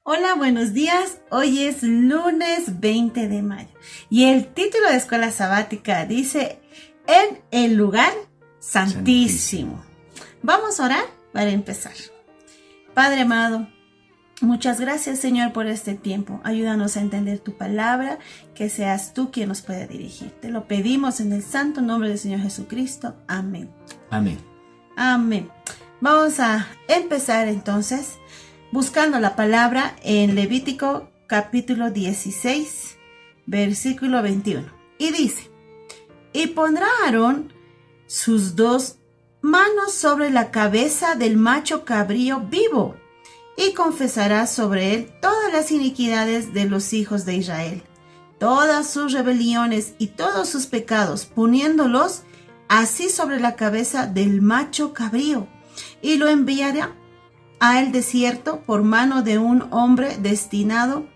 Hola, buenos días. Hoy es lunes 20 de mayo y el título de escuela sabática dice En el lugar santísimo. Vamos a orar para empezar. Padre amado, muchas gracias, Señor, por este tiempo. Ayúdanos a entender tu palabra, que seas tú quien nos pueda dirigir. Te lo pedimos en el santo nombre del Señor Jesucristo. Amén. Amén. Amén. Vamos a empezar entonces buscando la palabra en Levítico capítulo 16, versículo 21. Y dice: Y pondrá Aarón sus dos manos sobre la cabeza del macho cabrío vivo, y confesará sobre él todas las iniquidades de los hijos de Israel, todas sus rebeliones y todos sus pecados, poniéndolos así sobre la cabeza del macho cabrío, y lo enviará al desierto por mano de un hombre destinado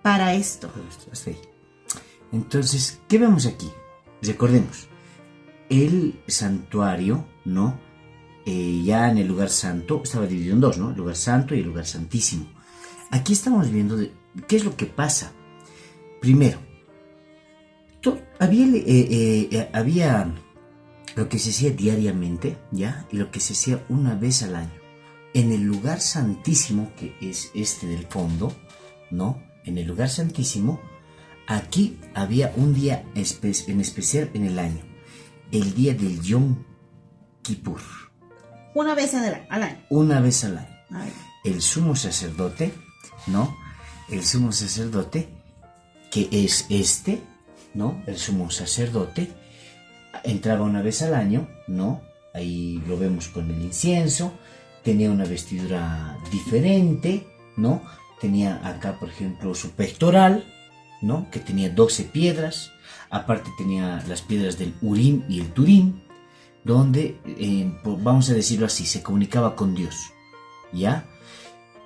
para esto. Hasta ahí. Entonces, ¿qué vemos aquí? Recordemos, el santuario, ¿no? Ya en el lugar santo, estaba dividido en dos, ¿no? El lugar santo y el lugar santísimo. Aquí estamos viendo qué es lo que pasa. Primero, había lo que se hacía diariamente, ¿ya? Y lo que se hacía una vez al año. En el lugar santísimo, que es este del fondo, ¿no? En el lugar santísimo, aquí había un día en especial en el año, el día del Yom Kippur. Una vez al año. Una vez al año. Ay. El sumo sacerdote, ¿no? El sumo sacerdote, que es este, ¿no? El sumo sacerdote entraba una vez al año, ¿no? Ahí lo vemos con el incienso. Tenía una vestidura diferente, ¿no? Tenía acá, por ejemplo, su pectoral, ¿no? Que tenía 12 piedras. Aparte tenía las piedras del Urim y el Turim, donde, vamos a decirlo así, se comunicaba con Dios, ¿ya?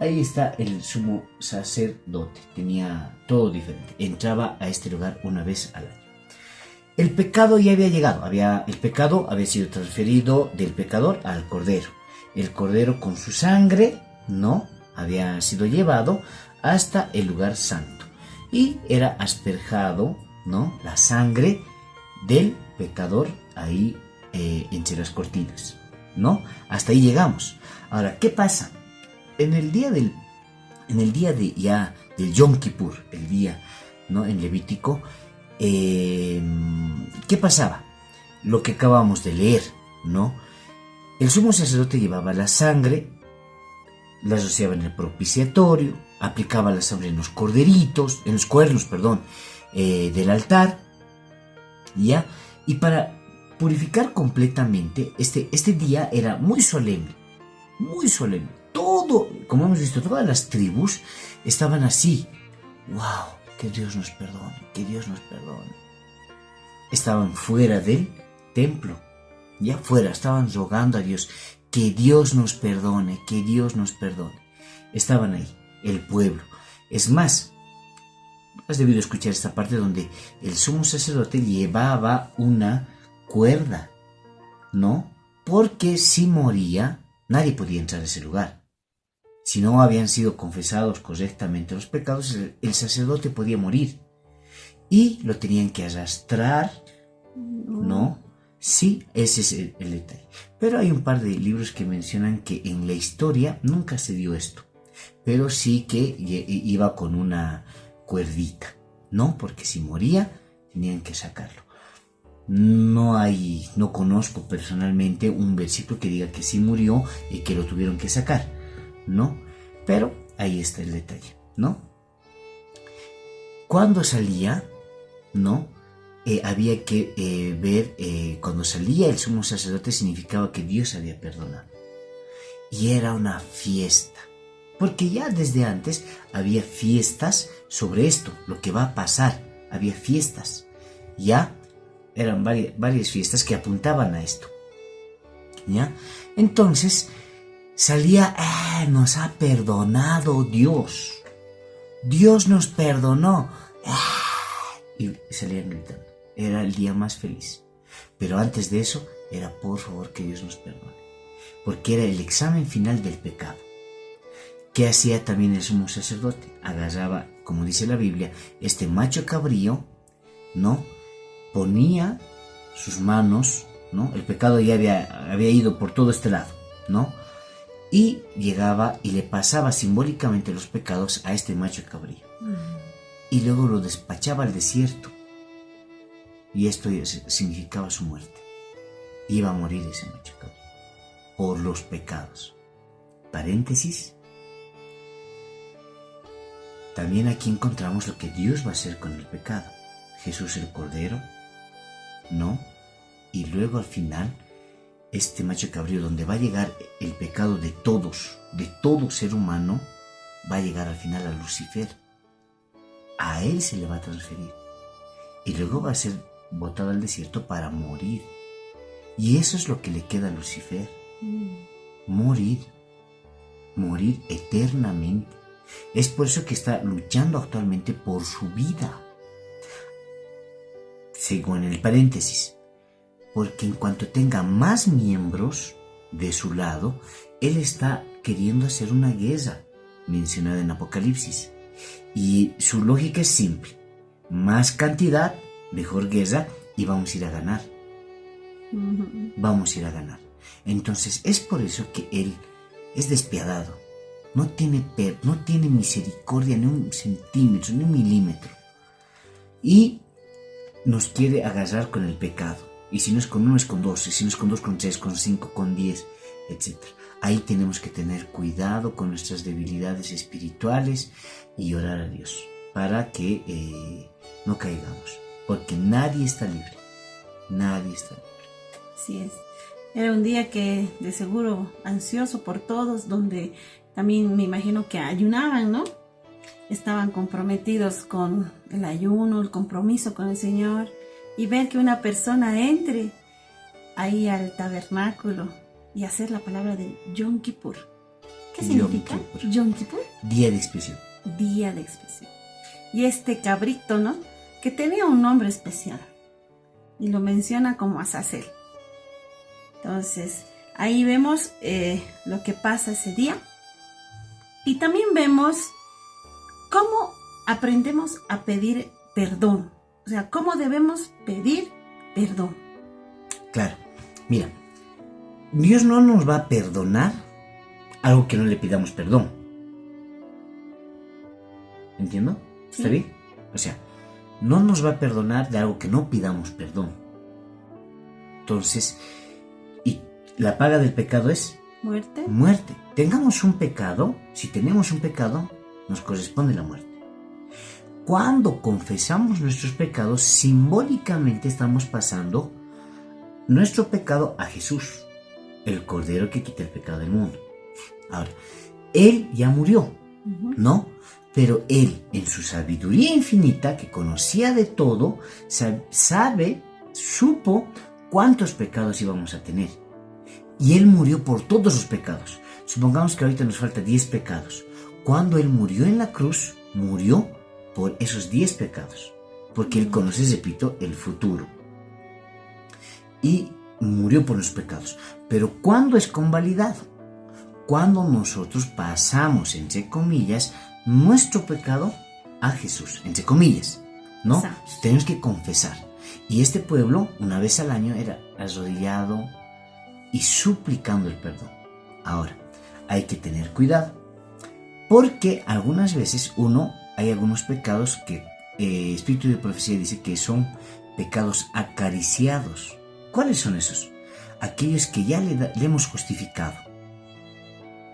Ahí está el sumo sacerdote. Tenía todo diferente. Entraba a este lugar una vez al año. El pecado ya había llegado. El pecado había sido transferido del pecador al cordero. El cordero con su sangre, ¿no? Había sido llevado hasta el lugar santo. Y era asperjado, ¿no? La sangre del pecador ahí entre las cortinas, ¿no? Hasta ahí llegamos. Ahora, ¿qué pasa? En el día del Yom Kippur, el día, ¿no? En Levítico, ¿qué pasaba? Lo que acabamos de leer, ¿no? El sumo sacerdote llevaba la sangre, la rociaba en el propiciatorio, aplicaba la sangre en los cuernos, del altar, ¿ya? Y para purificar completamente, este día era muy solemne, muy solemne. Todo, como hemos visto, todas las tribus estaban así. ¡Wow! Que Dios nos perdone, que Dios nos perdone. Estaban fuera del templo. Ya fuera, estaban rogando a Dios, que Dios nos perdone, que Dios nos perdone. Estaban ahí, el pueblo. Es más, has debido escuchar esta parte donde el sumo sacerdote llevaba una cuerda, ¿no? Porque si moría, nadie podía entrar a ese lugar. Si no habían sido confesados correctamente los pecados, el sacerdote podía morir. Y lo tenían que arrastrar, ¿no? Sí, ese es el detalle. Pero hay un par de libros que mencionan que en la historia nunca se dio esto. Pero sí que iba con una cuerdita, ¿no? Porque si moría, tenían que sacarlo. No conozco personalmente un versículo que diga que sí murió y que lo tuvieron que sacar, ¿no? Pero ahí está el detalle, ¿no? Cuando salía, ¿no? Había que ver, cuando salía el sumo sacerdote significaba que Dios había perdonado. Y era una fiesta, porque ya desde antes había fiestas sobre esto, lo que va a pasar, había fiestas, ya eran varias fiestas que apuntaban a esto, ¿ya? Entonces salía, nos ha perdonado Dios, Dios nos perdonó, y salían gritando. Era el día más feliz. Pero antes de eso, era por favor que Dios nos perdone. Porque era el examen final del pecado. ¿Qué hacía también el sumo sacerdote? Agarraba, como dice la Biblia, este macho cabrío, ¿no? Ponía sus manos, ¿no? El pecado ya había ido por todo este lado, ¿no? Y llegaba y le pasaba simbólicamente los pecados a este macho cabrío. Y luego lo despachaba al desierto. Y esto significaba su muerte. Iba a morir ese macho cabrío por los pecados. Paréntesis. También aquí encontramos lo que Dios va a hacer con el pecado. Jesús el Cordero, ¿no? Y luego al final, este macho cabrío, donde va a llegar el pecado de todos, de todo ser humano, va a llegar al final a Lucifer. A él se le va a transferir. Y luego va a ser botado al desierto para morir. Y eso es lo que le queda a Lucifer. Morir. Morir eternamente. Es por eso que está luchando actualmente por su vida. Sigo en el paréntesis. Porque en cuanto tenga más miembros de su lado, él está queriendo hacer una guerra mencionada en Apocalipsis. Y su lógica es simple. Más cantidad, mejor guerra, y vamos a ir a ganar. Vamos a ir a ganar. Entonces es por eso que él es despiadado. No tiene misericordia ni un centímetro, ni un milímetro. Y nos quiere agarrar con el pecado. Y si no es con uno, es con dos. Y si no es con dos, con tres, con cinco, con 10, etc. Ahí tenemos que tener cuidado con nuestras debilidades espirituales y orar a Dios para que no caigamos. Porque nadie está libre. Nadie está libre. Así es. Era un día que de seguro ansioso por todos, donde también me imagino que ayunaban, ¿no? Estaban comprometidos con el ayuno, el compromiso con el Señor, y ver que una persona entre ahí al tabernáculo y hacer la palabra de Yom Kippur. ¿Qué significa? Yom Kippur. Día de expiación. Día de expiación. Y este cabrito, ¿no? Que tenía un nombre especial. Y lo menciona como Azazel. Entonces, ahí vemos lo que pasa ese día. Y también vemos cómo aprendemos a pedir perdón. O sea, cómo debemos pedir perdón. Claro, mira, Dios no nos va a perdonar algo que no le pidamos perdón. ¿Entiendo? ¿Está Sí. bien? O sea, no nos va a perdonar de algo que no pidamos perdón. Entonces, y la paga del pecado es Muerte. muerte. Tengamos un pecado, si tenemos un pecado, nos corresponde la muerte. Cuando confesamos nuestros pecados, simbólicamente estamos pasando nuestro pecado a Jesús, el Cordero que quita el pecado del mundo. Ahora, Él ya murió, ¿no? Pero Él, en su sabiduría infinita, que conocía de todo, supo cuántos pecados íbamos a tener. Y Él murió por todos los pecados. Supongamos que ahorita nos falta 10 pecados. Cuando Él murió en la cruz, murió por esos 10 pecados. Porque Él conoce, repito, el futuro. Y murió por los pecados. Pero ¿cuándo es convalidado? Cuando nosotros pasamos, entre comillas, nuestro pecado a Jesús, entre comillas, ¿no? Exacto. Tenemos que confesar. Y este pueblo, una vez al año, era arrodillado y suplicando el perdón. Ahora, hay que tener cuidado, porque algunas veces hay algunos pecados que Espíritu de Profecía dice que son pecados acariciados. ¿Cuáles son esos? Aquellos que ya le hemos justificado.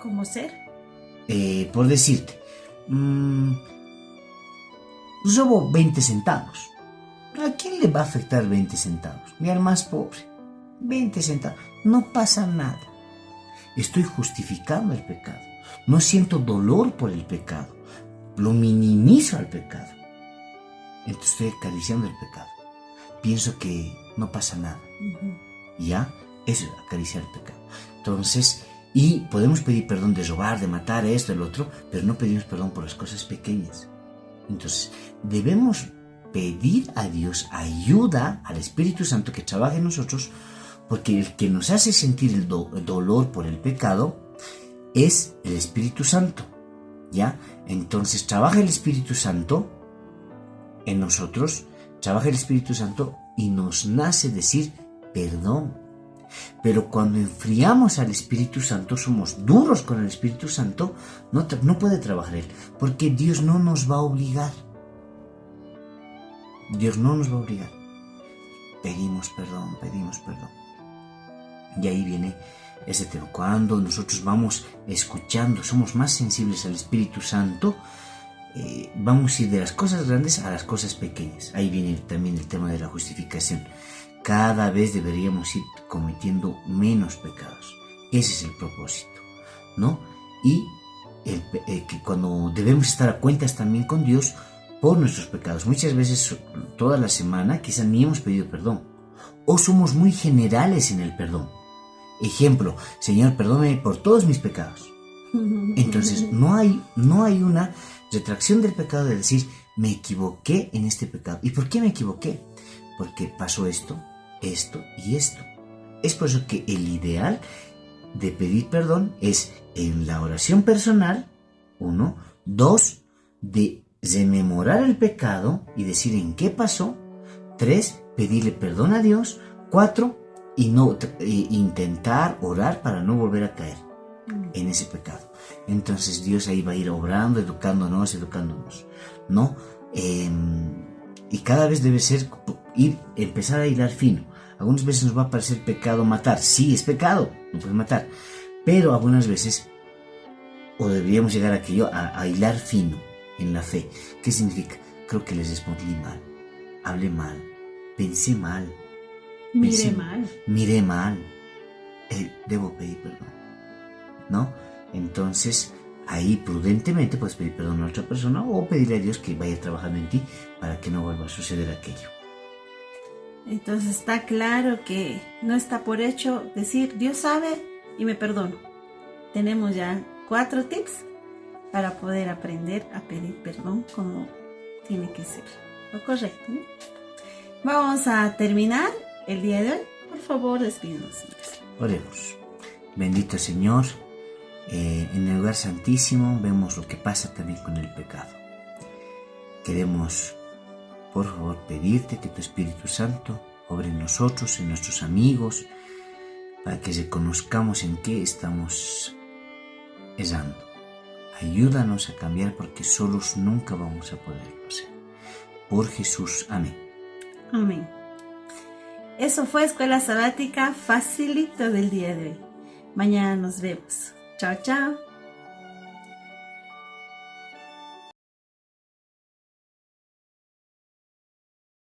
¿Cómo ser? Por decirte, robo 20 centavos. ¿A quién le va a afectar 20 centavos? Ni al más pobre. 20 centavos. No pasa nada. Estoy justificando el pecado. No siento dolor por el pecado. Lo minimizo al pecado. Entonces estoy acariciando el pecado. Pienso que no pasa nada. ¿Ya? Eso es acariciar el pecado. Entonces, y podemos pedir perdón de robar, de matar, esto, el otro, pero no pedimos perdón por las cosas pequeñas. Entonces, debemos pedir a Dios ayuda, al Espíritu Santo que trabaje en nosotros, porque el que nos hace sentir el dolor por el pecado es el Espíritu Santo. ¿ya? Entonces trabaja el Espíritu Santo en nosotros, trabaja el Espíritu Santo y nos nace decir perdón. Pero cuando enfriamos al Espíritu Santo, somos duros con el Espíritu Santo, no puede trabajar Él, porque Dios no nos va a obligar. Dios no nos va a obligar. Pedimos perdón, pedimos perdón. Y ahí viene ese tema. Cuando nosotros vamos escuchando, somos más sensibles al Espíritu Santo, vamos a ir de las cosas grandes a las cosas pequeñas. Ahí viene también el tema de la justificación. Cada vez deberíamos ir cometiendo menos pecados. Ese es el propósito, ¿no? Y que cuando debemos estar a cuentas también con Dios por nuestros pecados. Muchas veces, toda la semana, quizás ni hemos pedido perdón. O somos muy generales en el perdón. Ejemplo, Señor, perdóname por todos mis pecados. Entonces, no hay una retracción del pecado de decir, me equivoqué en este pecado. ¿Y por qué me equivoqué? Porque pasó esto, esto y esto. Es por eso que el ideal de pedir perdón es en la oración personal, 1, 2, de rememorar el pecado y decir en qué pasó, 3, pedirle perdón a Dios, 4, intentar orar para no volver a caer en ese pecado. Entonces Dios ahí va a ir obrando, educándonos, ¿no? Y cada vez debe ser empezar a hilar fino. Algunas veces nos va a parecer pecado matar. Sí, es pecado, no puedes matar. Pero algunas veces, o deberíamos llegar a hilar fino en la fe. ¿Qué significa? Creo que les respondí mal, hablé mal, pensé mal, miré mal. Debo pedir perdón, ¿no? Entonces, ahí prudentemente puedes pedir perdón a otra persona o pedirle a Dios que vaya trabajando en ti para que no vuelva a suceder aquello. Entonces está claro que no está por hecho decir Dios sabe y me perdono. Tenemos ya 4 tips para poder aprender a pedir perdón como tiene que ser. Lo correcto, ¿no? Vamos a terminar el día de hoy. Por favor, despídanos. Oremos. Bendito Señor, en el lugar santísimo vemos lo que pasa también con el pecado. Queremos, por favor, pedirte que tu Espíritu Santo obre en nosotros, en nuestros amigos, para que reconozcamos en qué estamos errando. Ayúdanos a cambiar porque solos nunca vamos a poderlo hacer. Por Jesús. Amén. Amén. Eso fue Escuela Sabática Facilito del día de hoy. Mañana nos vemos. Chao, chao.